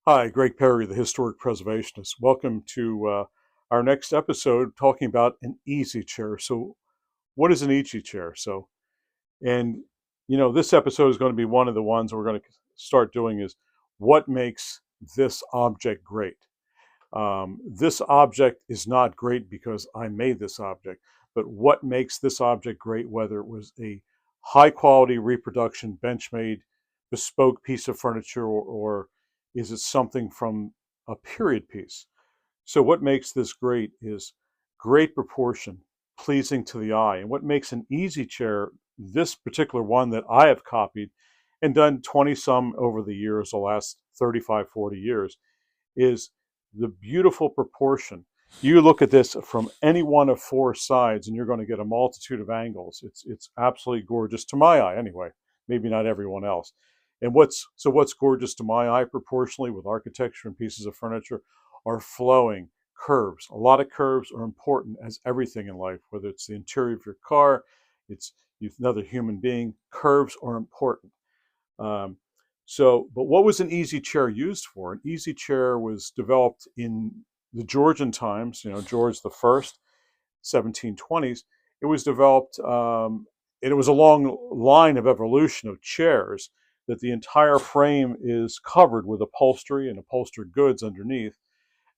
Hi, Gregg Perry, the historic preservationist. Welcome to our next episode talking about an easy chair. So, what is an easy chair? And this episode is going to be one of the ones we're going to start doing is what makes this object great? This object is not great because I made this object, but what makes this object great, whether it was a high quality reproduction, bench made, bespoke piece of furniture, or is it something from a period piece? So, what makes this great is great proportion, pleasing to the eye. And what makes an easy chair, this particular one that I have copied and done 20 some over the years, the last 35, 40 years, is the beautiful proportion. You look at this from any one of four sides, and you're going to get a multitude of angles. It's absolutely gorgeous to my eye, anyway. Maybe not everyone else. And what's gorgeous to my eye, proportionally with architecture and pieces of furniture, are flowing curves. A lot of curves are important as everything in life, whether it's the interior of your car, it's another human being. Curves are important. Um, but what was an easy chair used for? An easy chair was developed in the Georgian times, George the First, 1720s. It was developed, and it was a long line of evolution of chairs that the entire frame is covered with upholstery and upholstered goods underneath.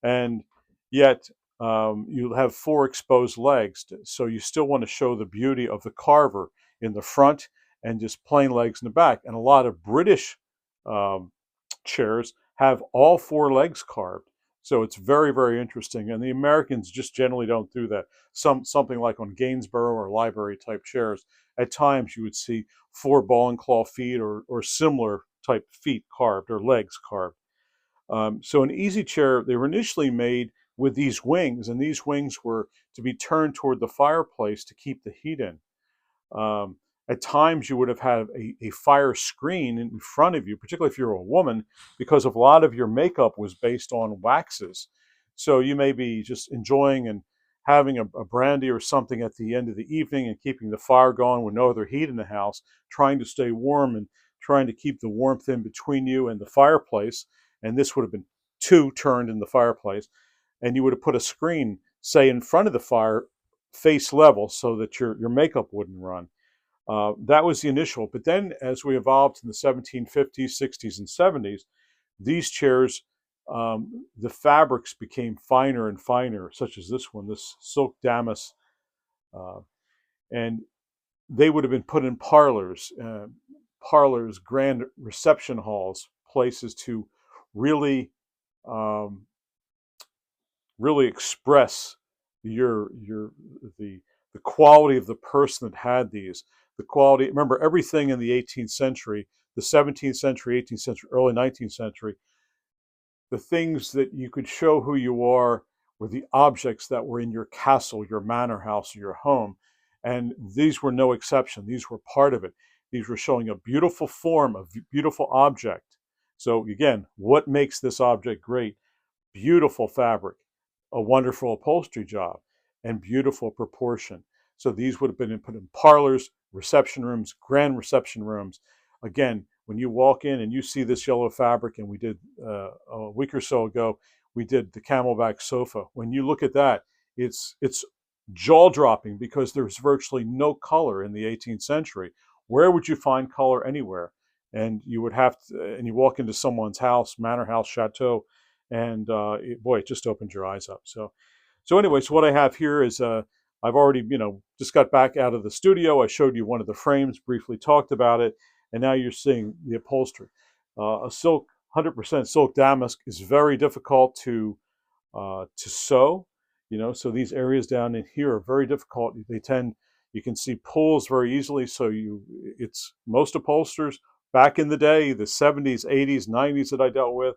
And yet you have four exposed legs. So you still want to show the beauty of the carver in the front and just plain legs in the back. And a lot of British um, chairs have all four legs carved. So it's very, very interesting. And the Americans just generally don't do that. Something like on Gainsborough or library type chairs, at times you would see four ball and claw feet or similar type feet carved or legs carved. So an easy chair, they were initially made with these wings, and these wings were to be turned toward the fireplace to keep the heat in. Um, at times, you would have had a fire screen in front of you, particularly if you're a woman, because a lot of your makeup was based on waxes. So you may be just enjoying and having a brandy or something at the end of the evening and keeping the fire going with no other heat in the house, trying to stay warm and trying to keep the warmth in between you and the fireplace. And this would have been two turned in the fireplace. And you would have put a screen, say, in front of the fire, face level, so that your makeup wouldn't run. That was the initial. But then, as we evolved in the 1750s, 60s, and 70s, these chairs, the fabrics became finer and finer, such as this one, this silk damask, uh, and they would have been put in parlors, grand reception halls, places to really, um, really express your the quality of the person that had these. The quality. Remember, everything in the 18th century, the 17th century, 18th century, early 19th century, the things that you could show who you are were the objects that were in your castle, your manor house, your home. And these were no exception. These were part of it. These were showing a beautiful form, a beautiful object. So, again, what makes this object great? Beautiful fabric, a wonderful upholstery job, and beautiful proportion. So these would have been put in parlors, reception rooms, grand reception rooms. Again, when you walk in and you see this yellow fabric, and we did a week or so ago, we did the camelback sofa. When you look at that, it's jaw dropping because there's virtually no color in the 18th century. Where would you find color anywhere? And you would have to, and you walk into someone's house, manor house, chateau, and boy, it just opens your eyes up. So anyway, so what I have here is I've already just got back out of the studio. I showed you one of the frames, briefly talked about it, and now you're seeing the upholstery. A silk, 100% silk damask is very difficult to sew. So these areas down in here are very difficult. You can see pulls very easily. So it's most upholsters back in the day, the 70s, 80s, 90s that I dealt with.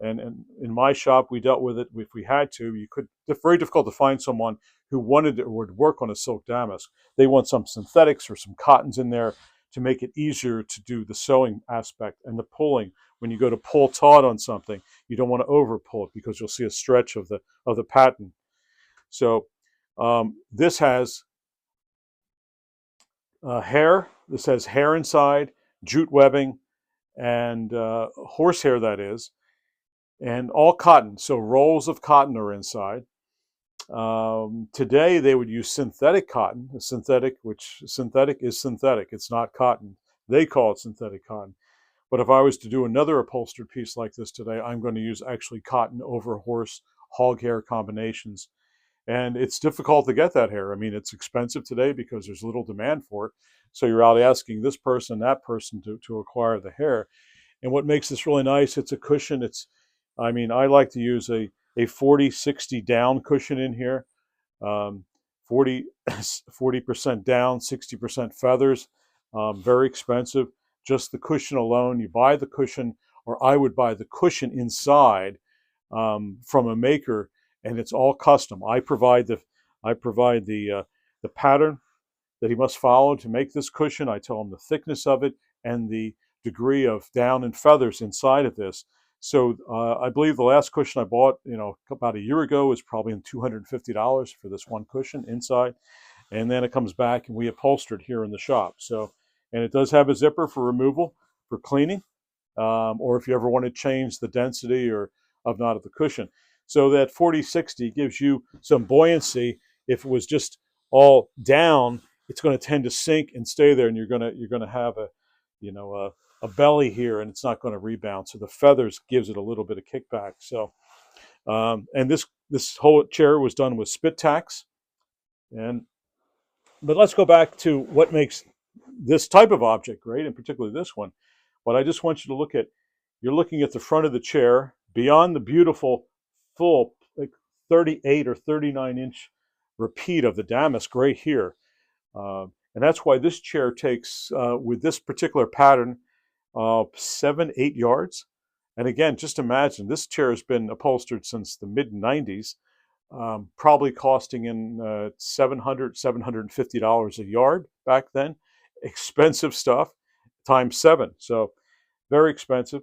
And in my shop, we dealt with it if we had to. It's very difficult to find someone who wanted or would work on a silk damask. They want some synthetics or some cottons in there to make it easier to do the sewing aspect and the pulling. When you go to pull taut on something, you don't want to over pull it because you'll see a stretch of the pattern. So this has hair. This has hair inside, jute webbing, and horsehair, that is. and all cotton. So rolls of cotton are inside. Today they would use synthetic cotton, which synthetic is synthetic. It's not cotton. They call it synthetic cotton. But if I was to do another upholstered piece like this today, I'm going to use actually cotton over horse hog hair combinations. And it's difficult to get that hair. I mean, it's expensive today because there's little demand for it. So you're out asking this person, that person to acquire the hair. And what makes this really nice, it's a cushion. I mean, I like to use a 40-60 down cushion in here. Um, 40% down, 60% feathers. Very expensive. Just the cushion alone. You buy the cushion, or I would buy the cushion inside from a maker, and it's all custom. I provide the pattern that he must follow to make this cushion. I tell him the thickness of it and the degree of down and feathers inside of this. So I believe the last cushion I bought, about a year ago, was probably $250 for this one cushion inside, and then it comes back and we upholster it here in the shop. So, and it does have a zipper for removal for cleaning, or if you ever want to change the density or of not of the cushion. So that 40-60 gives you some buoyancy. If it was just all down, it's going to tend to sink and stay there, and you're going to have a belly here, and it's not going to rebound. So the feathers gives it a little bit of kickback. So and this whole chair was done with spit tacks. And but let's go back to what makes this type of object great, and particularly this one. But I just want you to look at, you're looking at the front of the chair beyond the beautiful full, like 38 or 39-inch repeat of the damask right here. And that's why this chair takes, with this particular pattern, 7-8 yards. And again, just imagine, this chair has been upholstered since the mid 90s, probably costing in $750 a yard back then. Expensive stuff, times 7. So very expensive.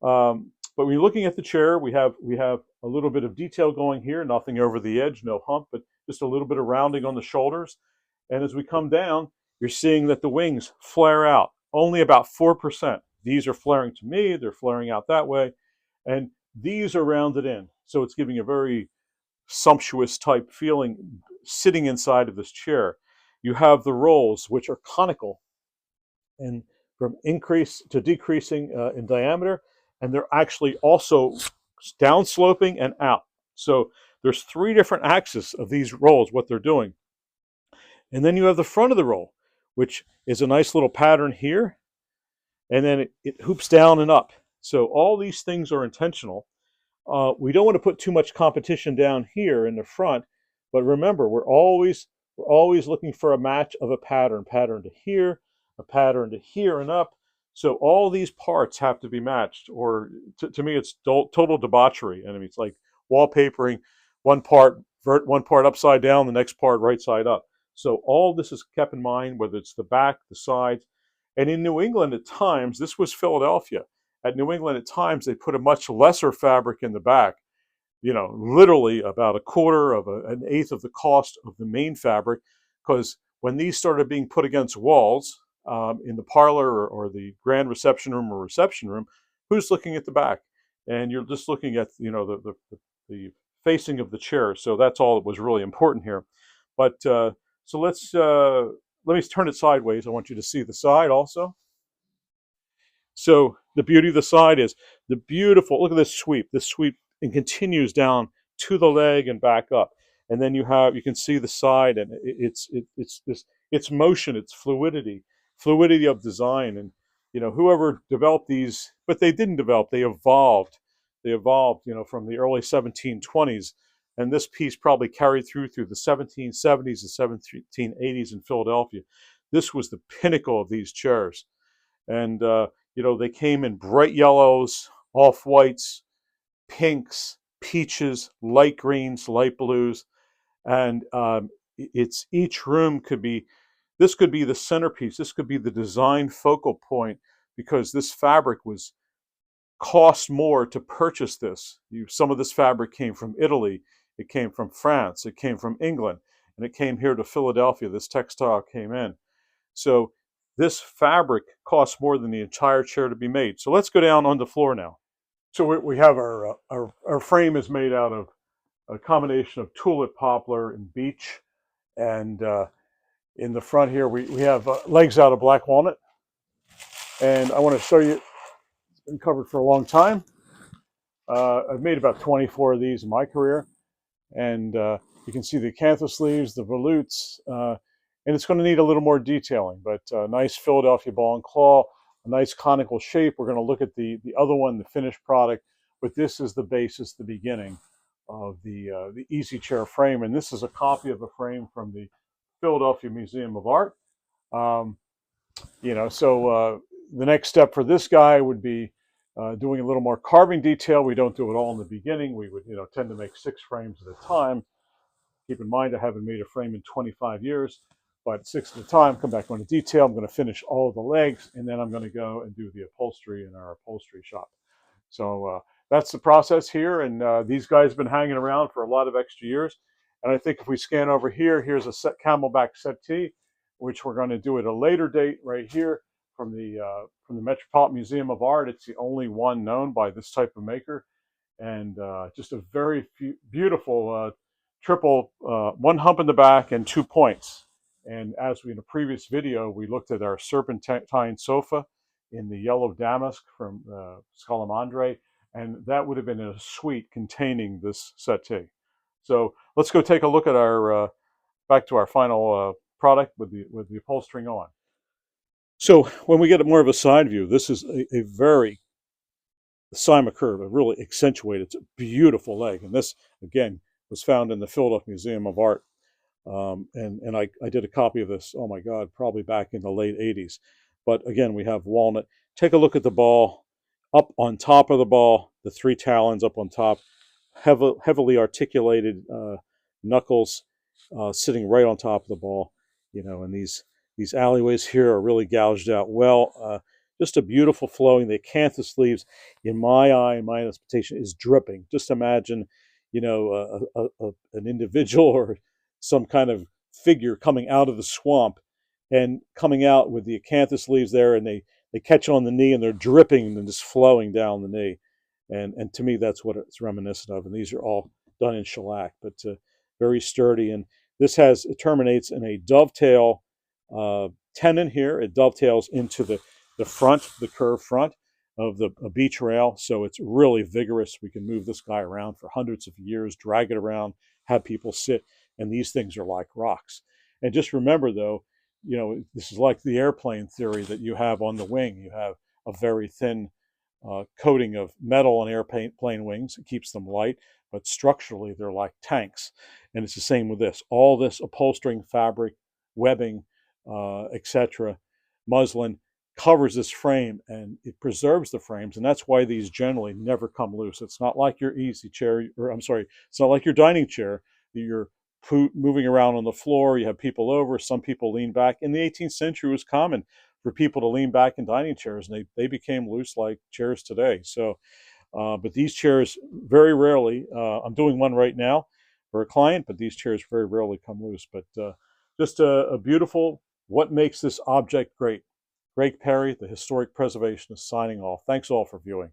But when you're looking at the chair, we have a little bit of detail going here, nothing over the edge, no hump, but just a little bit of rounding on the shoulders. And as we come down, you're seeing that the wings flare out, only about 4%. These are flaring to me, they're flaring out that way, and these are rounded in. So it's giving a very sumptuous type feeling sitting inside of this chair. You have the rolls, which are conical and from increase to decreasing in diameter, and they're actually also downsloping and out. So there's 3 different axes of these rolls, what they're doing. And then you have the front of the roll, which is a nice little pattern here, and then it hoops down and up. So all these things are intentional. We don't want to put too much competition down here in the front, but remember, we're always looking for a match of a pattern to here, a pattern to here and up. So all these parts have to be matched, or to me, it's total debauchery. And I mean, it's like wallpapering one part upside down, the next part right side up. So all this is kept in mind, whether it's the back, the sides. And in New England at times, this was Philadelphia. At New England at times, they put a much lesser fabric in the back, literally about a quarter of an eighth of the cost of the main fabric, because when these started being put against walls in the parlor or the grand reception room, who's looking at the back? And you're just looking at the facing of the chair. So that's all that was really important here. But so let me turn it sideways. I want you to see the side also. So the beauty of the side is the beautiful, look at this sweep. This sweep and continues down to the leg and back up. And then you can see the side, and it's motion, it's fluidity of design. And whoever developed these, but they didn't develop, they evolved. From the early 1720s. And this piece probably carried through the 1770s and 1780s in Philadelphia. This was the pinnacle of these chairs. And they came in bright yellows, off whites, pinks, peaches, light greens, light blues, and it's each room could be. This could be the centerpiece. This could be the design focal point, because this fabric cost more to purchase this. Some of this fabric came from Italy, it came from France, it came from England, and it came here to Philadelphia. This textile came in. So this fabric costs more than the entire chair to be made. So let's go down on the floor now. So we have our frame is made out of a combination of tulip poplar and beech, and in the front here we have legs out of black walnut. And I want to show you, it's been covered for a long time. I've made about 24 of these in my career, and you can see the acanthus leaves, the volutes, and it's going to need a little more detailing, but nice Philadelphia ball and claw, a nice conical shape. We're going to look at the other one, the finished product, but this is the basis, the beginning of the easy chair frame, and this is a copy of a frame from the Philadelphia Museum of Art. Um, the next step for this guy would be doing a little more carving detail. We don't do it all in the beginning. We would, tend to make 6 frames at a time. Keep in mind, I haven't made a frame in 25 years, but 6 at a time. Come back on the detail. I'm going to finish all of the legs, and then I'm going to go and do the upholstery in our upholstery shop. So that's the process here, and these guys have been hanging around for a lot of extra years. And I think if we scan over here, here's a Camelback settee, which we're going to do at a later date right here from the Metropolitan Museum of Art. It's the only one known by this type of maker, and just a very beautiful triple, one hump in the back and 2 points. And as we in a previous video, we looked at our serpentine sofa in the yellow damask from Scalamandre, and that would have been a suite containing this settee. So let's go take a look at our back to our final product with the upholstering on. So when we get more of a side view, this is a very cyma curve, a really accentuated, it's a beautiful leg. And this, again, was found in the Philadelphia Museum of Art. And I did a copy of this, oh my God, probably back in the late 80s. But again, we have walnut. Take a look at the ball. Up on top of the ball, the 3 talons up on top, heavily articulated knuckles sitting right on top of the ball. And these alleyways here are really gouged out well. Just a beautiful flowing. The acanthus leaves, in my eye, in my interpretation, is dripping. Just imagine, an individual or some kind of figure coming out of the swamp and coming out with the acanthus leaves there, and they catch on the knee and they're dripping and just flowing down the knee. And to me, that's what it's reminiscent of. And these are all done in shellac, but very sturdy. And this it terminates in a dovetail tenon here. It dovetails into the front, the curved front of the beach rail. So it's really vigorous. We can move this guy around for hundreds of years, drag it around, have people sit. And these things are like rocks. And just remember, though, this is like the airplane theory that you have on the wing. You have a very thin coating of metal on airplane wings. It keeps them light, but structurally they're like tanks. And it's the same with this. All this upholstering, fabric, webbing, etc., muslin covers this frame, and it preserves the frames. And that's why these generally never come loose. It's not like your easy chair, or I'm sorry, it's not like your dining chair that you're moving around on the floor. You have people over. Some people lean back. In the 18th century, it was common for people to lean back in dining chairs, and they became loose like chairs today. So, but these chairs very rarely, I'm doing one right now for a client, but these chairs very rarely come loose. But just a beautiful, what makes this object great? Gregg Perry, the historic preservationist, signing off. Thanks all for viewing.